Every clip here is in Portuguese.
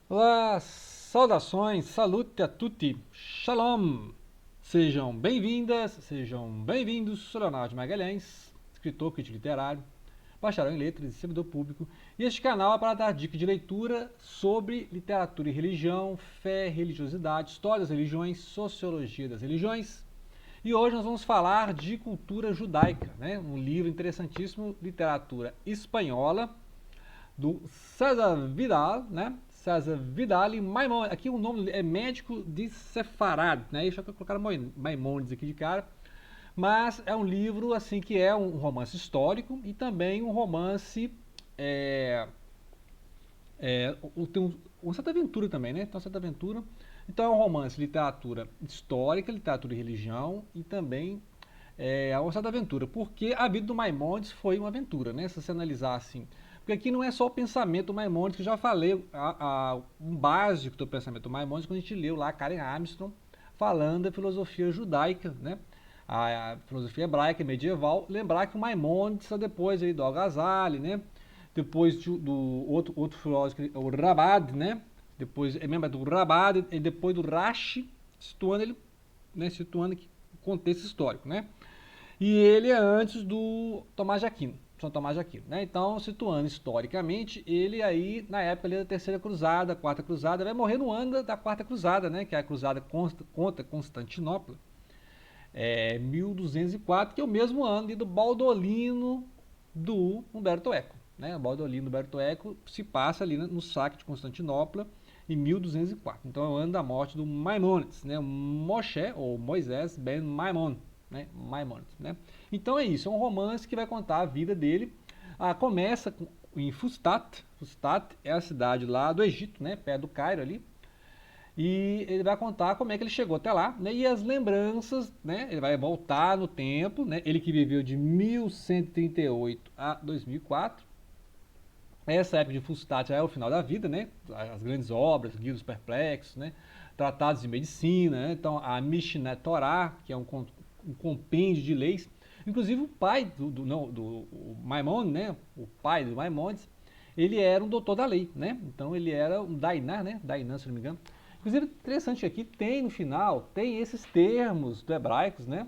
Olá, saudações, salute a tutti, shalom! Sejam bem-vindas, sejam bem-vindos, sou Leonardo Magalhães, escritor, crítico literário, bacharel em letras e servidor público, e este canal é para dar dicas de leitura sobre literatura e religião, fé, religiosidade, história das religiões, sociologia das religiões. E hoje nós vamos falar de cultura judaica, né? Um livro interessantíssimo, literatura espanhola, do César Vidal, né? César Vidal e Maimonides. Aqui o nome é médico de Sefarad, né? Deixa eu colocar Maimonides aqui de cara. Mas é um livro assim que é um romance histórico e também um romance é, tem uma certa aventura também, né? Tem uma certa aventura. Então é um romance, literatura histórica, literatura e religião e também uma certa aventura. Porque a vida do Maimonides foi uma aventura, né? Se você analisar assim. Porque aqui não é só o pensamento do Maimonides, que eu já falei, um básico do pensamento do Maimonides, quando a gente leu lá Karen Armstrong falando da filosofia judaica, né? A filosofia hebraica medieval. Lembrar que o Maimonides, depois aí do Al-Ghazali, né? Depois do outro filósofo, o Rabad, né? Depois, lembra do Rabad e depois do Rashi, situando ele, né? Situando aqui o contexto histórico, né? E ele é antes do Tomás de Aquino, São Tomás de Aquino, né? Então, situando historicamente, ele aí, na época ali da Terceira Cruzada, Quarta Cruzada, vai morrer no ano da Quarta Cruzada, né? Que é a cruzada contra Constantinopla, 1204, que é o mesmo ano ali do Baldolino do Humberto Eco. Né? O Baldolino do Humberto Eco se passa ali no saque de Constantinopla em 1204. Então é o ano da morte do Maimonides, né? Moshe, ou Moisés ben Maimon, né? Maimonides, né? Então é isso, é um romance que vai contar a vida dele. Começa em Fustat. Fustat é a cidade lá do Egito, né? Perto do Cairo ali. E ele vai contar como é que ele chegou até lá, né? E as lembranças, né? Ele vai voltar no tempo, né? Ele que viveu de 1138 a 2004. Essa época de Fustat já é o final da vida, né? As grandes obras, Guia dos Perplexos, né? Tratados de medicina, né? Então a Mishneh Torah, que é um compêndio de leis. Inclusive o pai do Maimonides, né? O pai do Maimonides, ele era um doutor da lei, né? Então ele era um Dainá, né? Dainá, se não me engano. Inclusive, interessante aqui, tem no final, tem esses termos do hebraicos, né?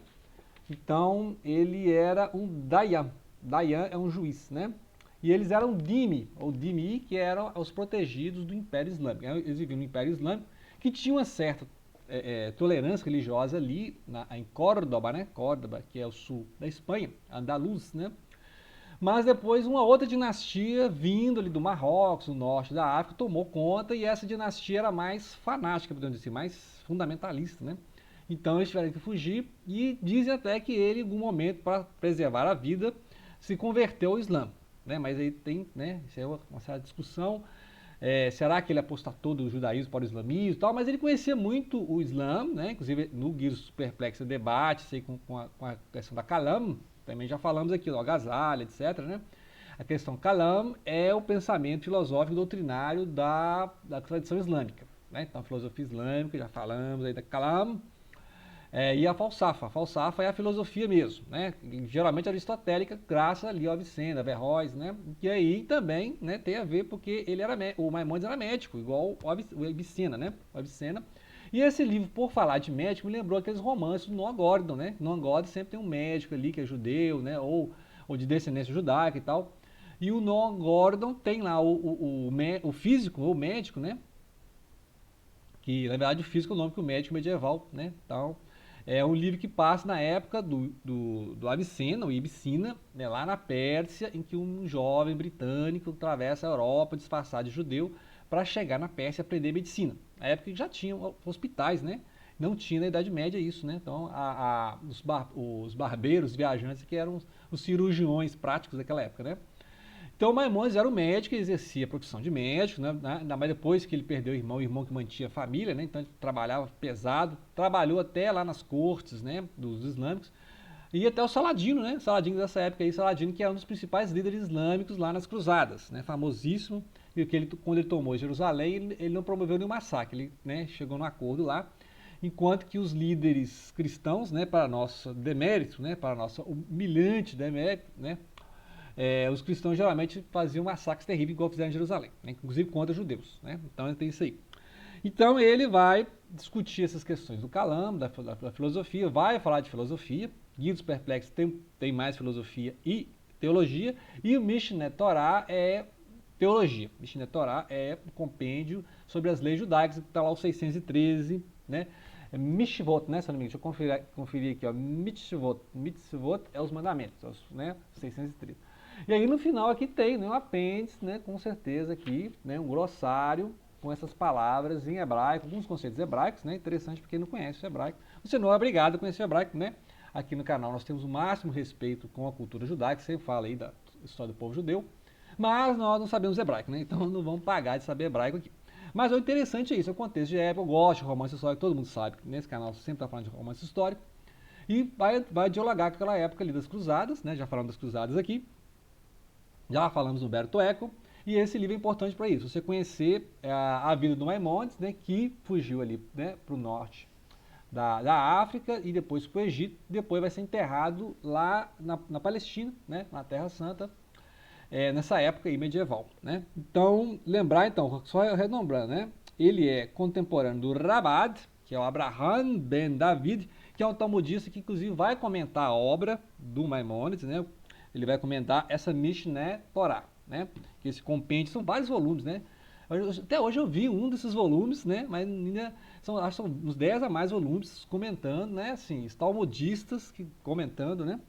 Então, ele era um Dayan. Dayan é um juiz, né? E eles eram Dimi, ou Dimi, que eram os protegidos do Império Islâmico. Eles viviam no Império Islâmico, que tinha uma certa tolerância religiosa ali em Córdoba, né? Córdoba, que é o sul da Espanha, Andaluz, né? Mas depois uma outra dinastia vindo ali do Marrocos, do norte da África, tomou conta e essa dinastia era mais fanática, podemos dizer, mais fundamentalista, né? Então eles tiveram que fugir e dizem até que ele, em algum momento, para preservar a vida, se converteu ao Islã. Né? Mas aí tem, né? Isso é uma certa discussão. Será que ele apostatou do judaísmo para o islamismo e tal? Mas ele conhecia muito o Islã, né? Inclusive no Guia Superplexo debate sei, com a questão da Kalam, também já falamos aqui, do Ghazali, etc. Né? A questão Kalam é o pensamento filosófico doutrinário da tradição islâmica. Né? Então, a filosofia islâmica, já falamos aí da Kalam, e a falsafa. A falsafa é a filosofia mesmo, né? Geralmente aristotélica, graças ali ao Avicena, Averroes, né? E aí também, né, tem a ver porque ele era o Maimonides era médico, igual o Avicena, né? O Avicena. E esse livro, por falar de médico, me lembrou aqueles romances do Noah Gordon, né? Noah Gordon sempre tem um médico ali que é judeu, né? Ou de descendência judaica e tal. E o Noah Gordon tem lá o físico, ou médico, né? Que na verdade o físico é o nome que o médico medieval, né? Então, é um livro que passa na época do Avicena, ou Ibicina, né, lá na Pérsia, em que um jovem britânico atravessa a Europa disfarçado de judeu para chegar na Pérsia e aprender medicina. Na época que já tinham hospitais, né? Não tinha na Idade Média isso, né? Então, os barbeiros, viajantes, que eram os cirurgiões práticos daquela época, né? Então, Maimonides era um médico, exercia a profissão de médico, né? Ainda mais depois que ele perdeu o irmão que mantinha a família, né? Então ele trabalhava pesado, trabalhou até lá nas cortes, né? Dos islâmicos, e até o Saladino, né? Saladino dessa época aí, Saladino que é um dos principais líderes islâmicos lá nas cruzadas, né? Famosíssimo, e que quando ele tomou Jerusalém, ele não promoveu nenhum massacre, ele, né, chegou num acordo lá, enquanto que os líderes cristãos, né, para nosso demérito, né, para nosso humilhante demérito, né, os cristãos geralmente faziam massacres terríveis, igual fizeram em Jerusalém, né? Inclusive contra judeus, né? Então tem isso aí. Então ele vai discutir essas questões do Calamo, da filosofia, vai falar de filosofia. Guia dos Perplexos tem mais filosofia e teologia, e o Mishneh Torah é teologia. Mishneh Torah é um compêndio sobre as leis judaicas, que está lá o 613, né? Mishvot, né? Se eu não me engano, deixa eu conferir aqui, ó. Mitzvot é os mandamentos, né? 613. E aí no final aqui tem, né, um apêndice, né, com certeza aqui, né, um glossário com essas palavras em hebraico, alguns conceitos hebraicos, né, interessante porque não conhece o hebraico. Você não é obrigado a conhecer o hebraico, né? Aqui no canal nós temos o máximo respeito com a cultura judaica, sempre fala aí da história do povo judeu, mas nós não sabemos hebraico, né? Então não vamos pagar de saber hebraico aqui. Mas o interessante é isso, é o contexto de época, eu gosto de romance histórico, todo mundo sabe que nesse canal sempre está falando de romance histórico, e vai dialogar com aquela época ali das cruzadas, né? Já falamos das cruzadas aqui, já falamos do Humberto Eco, e esse livro é importante para isso, você conhecer a vida do Maimonides, né, que fugiu ali, né, para o norte da África e depois para o Egito, depois vai ser enterrado lá na Palestina, né, na Terra Santa, nessa época aí medieval, né? Então, lembrar então, só renombrando, né, ele é contemporâneo do Rabad, que é o Abraham ben David, que é um talmudista que inclusive vai comentar a obra do Maimonides, né? Ele vai comentar essa Mishneh Torah, né? Que esse compêndio são vários volumes, né? Até hoje eu vi um desses volumes, né? Mas ainda acho que são uns 10 a mais volumes comentando, né? Assim, os talmudistas comentando, né?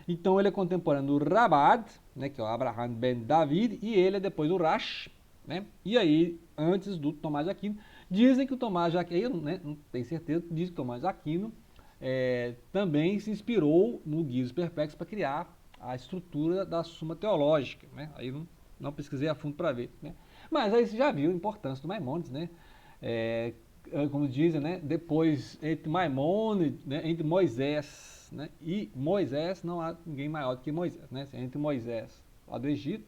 Então ele é contemporâneo do Rabad, né? Que é o Abraham ben David, e ele é depois do Rash, né? E aí, antes do Tomás de Aquino, dizem que o Tomás de Aquino, né? Não tenho certeza, dizem que o Tomás de Aquino também se inspirou no Guia dos Perplexos para criar a estrutura da Suma Teológica, né? Aí não pesquisei a fundo para ver, né? Mas aí você já viu a importância do Maimonides, né? Como dizem, né? Depois, entre Maimonides, né? Entre Moisés, né? E Moisés, não há ninguém maior do que Moisés, né? Entre Moisés, lá do Egito,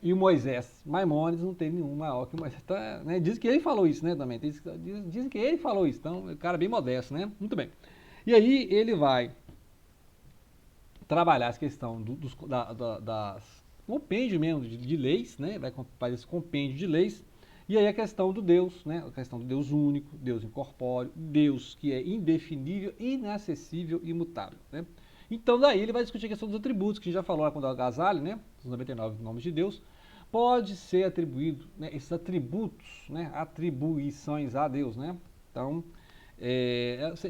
e o Moisés, Maimonides, não tem nenhum maior que o Moisés. Tá, né? Diz que ele falou isso, né? Também. Dizem que ele falou isso, então, é um cara bem modesto, né? Muito bem. E aí ele vai trabalhar essa questão das compêndio mesmo de leis, né? Vai fazer esse compêndio de leis. E aí a questão do Deus, né? A questão do Deus único, Deus incorpóreo, Deus que é indefinível, inacessível e imutável, né? Então daí ele vai discutir a questão dos atributos, que a gente já falou lá quando o Ghazali, né? Os 99 nomes de Deus. Pode ser atribuído, né, esses atributos, né? Atribuições a Deus, né? Então,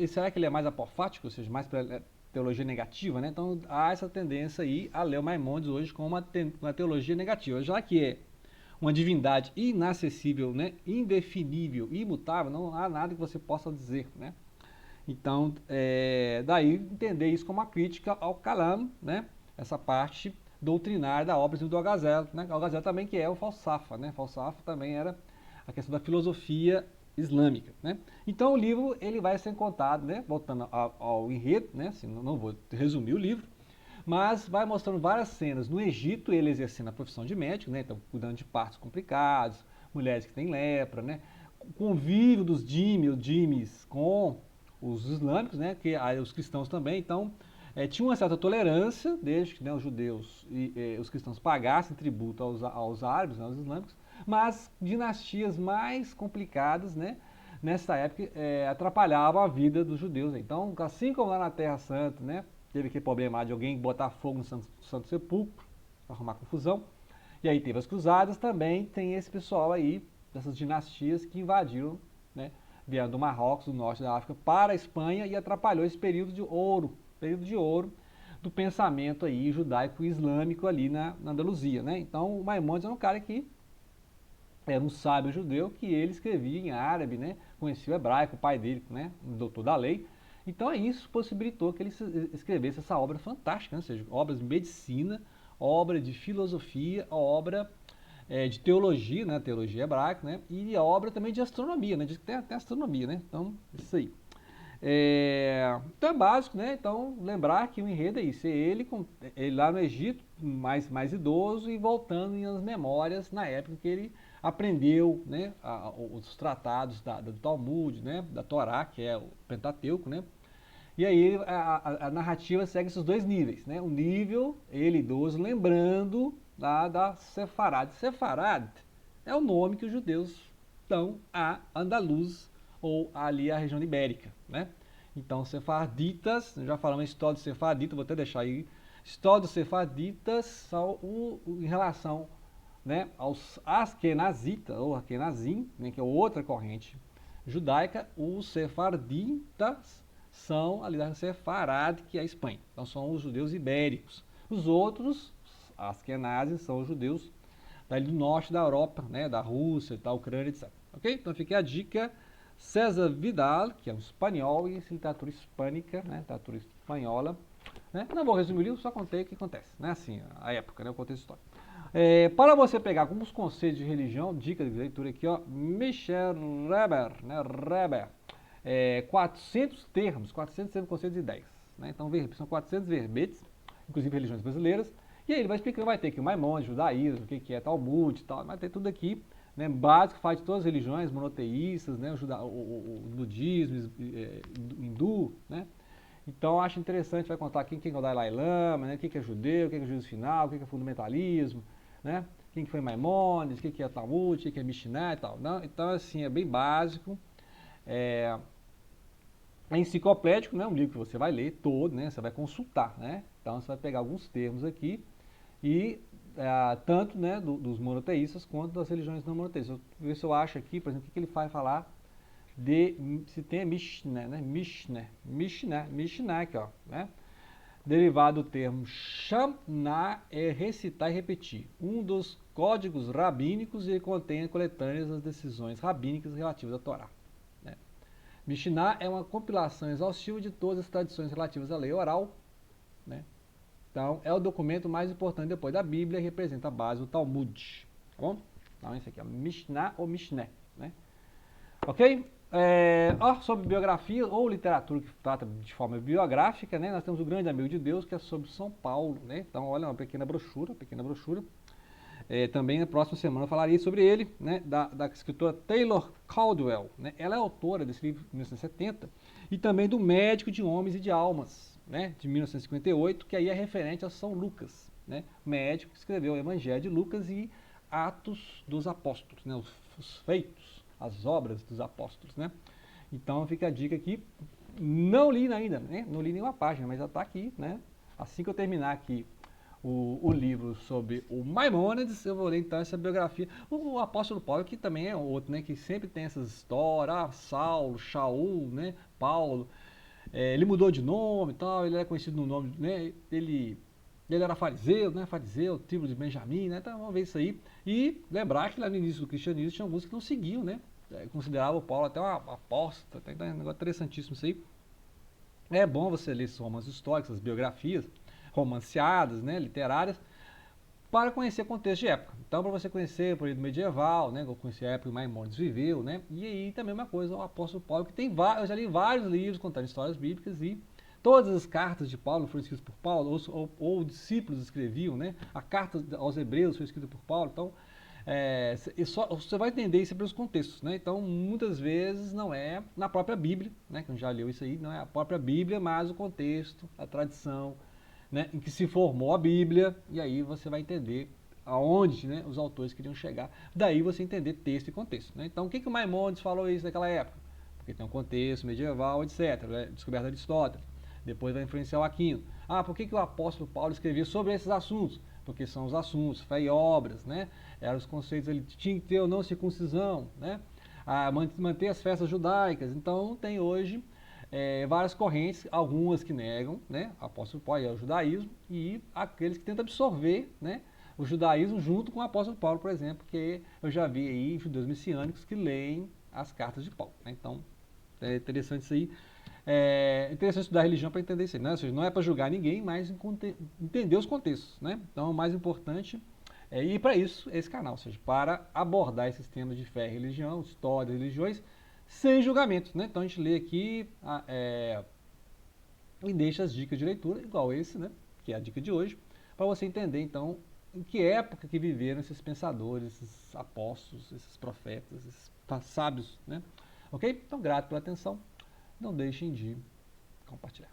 será que ele é mais apofático, ou seja, mais para teologia negativa, né? Então há essa tendência aí a ler o Maimonides hoje com uma teologia negativa, já que é uma divindade inacessível, né? Indefinível, imutável, não há nada que você possa dizer, né? Então, daí entender isso como uma crítica ao Kalam, né? Essa parte doutrinária da obra do Algazel, né? Algazel também que é o Falsafa, né? Falsafa também era a questão da filosofia islâmica, né? Então o livro ele vai ser contado, né? Voltando ao enredo, né? Assim, não vou resumir o livro, mas vai mostrando várias cenas no Egito, ele exercendo a profissão de médico, né? Então cuidando de partos complicados, mulheres que têm lepra, né? O convívio dos dhimis com os islâmicos, né? Que os cristãos também, então tinha uma certa tolerância desde que, né, os judeus e os cristãos pagassem tributo aos árabes, né, aos islâmicos, mas dinastias mais complicadas, né, nessa época atrapalhavam a vida dos judeus. Então, assim como lá na Terra Santa, né, teve aquele problema de alguém botar fogo no Santo Sepulcro para arrumar confusão, e aí teve as cruzadas, também tem esse pessoal aí, dessas dinastias que invadiram, né, vieram do Marrocos, do norte da África, para a Espanha e atrapalhou esse período de ouro do pensamento aí judaico e islâmico ali na Andaluzia, né? Então o Maimonides era um cara que era um sábio judeu que ele escrevia em árabe, né? Conhecia o hebraico, o pai dele, né? Um doutor da lei. Então isso possibilitou que ele escrevesse essa obra fantástica, né? Ou seja, obras de medicina, obra de filosofia, obra de teologia, né? Teologia hebraica, né? E a obra também de astronomia, né? Diz que tem astronomia, né? Então, isso aí. Então é básico, né? Então lembrar que o enredo é isso, ele lá no Egito, mais idoso e voltando nas memórias na época que ele aprendeu, né, os tratados do Talmud, né, da Torá, que é o Pentateuco, né? E aí a narrativa segue esses dois níveis, né? O nível, ele idoso, lembrando lá da Sefarad. Sefarad é o nome que os judeus dão a Andaluz, ou ali a região ibérica, né? Então, sefarditas, já falamos em história dos sefarditas, vou até deixar aí. História dos sefarditas são em relação, né, aos askenazitas, ou Askenazim, né, que é outra corrente judaica. Os sefarditas são ali da Sefarad, que é a Espanha. Então são os judeus ibéricos. Os outros, Askenazes, são os judeus dali do norte da Europa, né, da Rússia, da Ucrânia, etc. Ok? Então fica a dica. César Vidal, que é um espanhol, e literatura hispânica, né, literatura espanhola. Né? Não vou resumir o livro, só contei o que acontece, né? Assim, a época, né? O contexto histórico. Para você pegar alguns conceitos de religião, dica de leitura aqui, ó, Michel Reber, né? Reber, 400 termos, 400 conceitos de ideias, né? Então, são 400 verbetes, inclusive religiões brasileiras, e aí ele vai explicando, vai ter aqui o Maimônides, judaísmo, o que é Talmud e tal, vai ter tudo aqui, né? Básico, faz de todas as religiões monoteístas, né? O budismo, hindu, né? Então, eu acho interessante, vai contar quem é o Dalai Lama, né? O que é judeu, o que é juízo final, o que é fundamentalismo, né? Quem que foi Maimônides, o que é Talmud, o que é Mishnah e tal. Não? Então, assim, é bem básico. É enciclopédico, né? Um livro que você vai ler todo, né? Você vai consultar, né? Então, você vai pegar alguns termos aqui e tanto, né, dos monoteístas quanto das religiões não monoteístas. Vou ver se eu acho aqui, por exemplo, o que ele vai falar se tem a Mishnah, né? Mishnah aqui, ó, né? Derivado do termo Shamna é recitar e repetir, um dos códigos rabínicos e contém coletâneas das decisões rabínicas relativas à Torá. Né? Mishnah é uma compilação exaustiva de todas as tradições relativas à lei oral. Né? Então, é o documento mais importante depois da Bíblia e representa a base do Talmud. Tá bom? Então, esse aqui é Mishnah ou Mishneh. Né? Ok? Sobre biografia ou literatura que trata de forma biográfica, né? Nós temos o Grande Amigo de Deus, que é sobre São Paulo, né? Então, olha, uma pequena brochura. Também na próxima semana eu falarei sobre ele, né? Da escritora Taylor Caldwell, né? Ela é autora desse livro de 1970 e também do Médico de Homens e de Almas, né? De 1958, que aí é referente a São Lucas, né? Médico que escreveu o Evangelho de Lucas e Atos dos Apóstolos, né? Os feitos, as obras dos apóstolos, né? Então fica a dica aqui. Não li ainda, né? Não li nenhuma página, mas já está aqui, né? Assim que eu terminar aqui o livro sobre o Maimônides, eu vou ler então essa biografia. O apóstolo Paulo, que também é outro, né? Que sempre tem essas histórias, Saulo, Shaul, né? Paulo. Ele mudou de nome e tal, ele é conhecido no nome, né? Ele era fariseu, né? Fariseu, tribo de Benjamim, né? Então vamos ver isso aí. E lembrar que lá no início do cristianismo tinha alguns que não seguiam, né? Considerava o Paulo até uma apóstata, então é um negócio interessantíssimo isso aí. É bom você ler esses romances históricos, essas biografias romanceadas, né, literárias, para conhecer o contexto de época. Então, para você conhecer o período medieval, né, conhecer a época que Maimônides viveu, né, e aí também uma coisa, o apóstolo Paulo, que eu já li vários livros contando histórias bíblicas e todas as cartas de Paulo foram escritas por Paulo, ou discípulos escreviam, né, a carta aos Hebreus foi escrita por Paulo, então você vai entender isso pelos contextos, né? Então, muitas vezes não é na própria Bíblia, né? Que já leu isso aí, não é a própria Bíblia, mas o contexto, a tradição, né? Em que se formou a Bíblia, e aí você vai entender aonde, né, os autores queriam chegar. Daí você entender texto e contexto, né? Então, o que o Maimônides falou isso naquela época? Porque tem um contexto medieval, etc. Né? Descoberta de Aristóteles. Depois vai influenciar o Aquino. Por que o apóstolo Paulo escrevia sobre esses assuntos? Porque são os assuntos, fé e obras, né? Eram os conceitos, ele tinha que ter ou não circuncisão, né? Manter as festas judaicas. Então tem hoje várias correntes, algumas que negam, né? O apóstolo Paulo é o judaísmo, e aqueles que tentam absorver, né, o judaísmo junto com o apóstolo Paulo, por exemplo, que eu já vi aí judeus messiânicos que leem as cartas de Paulo. Né? Então é interessante isso aí. É interessante estudar religião para entender isso aí, né? Ou seja, não é para julgar ninguém, mas entender os contextos, né? Então, o mais importante ir para isso, esse canal, ou seja, para abordar esses temas de fé e religião, história, religiões, sem julgamentos, né? Então, a gente lê aqui e deixa as dicas de leitura, igual esse, né? Que é a dica de hoje, para você entender, então, em que época que viveram esses pensadores, esses apóstolos, esses profetas, esses sábios, né? Ok? Então, grato pela atenção. Não deixem de compartilhar.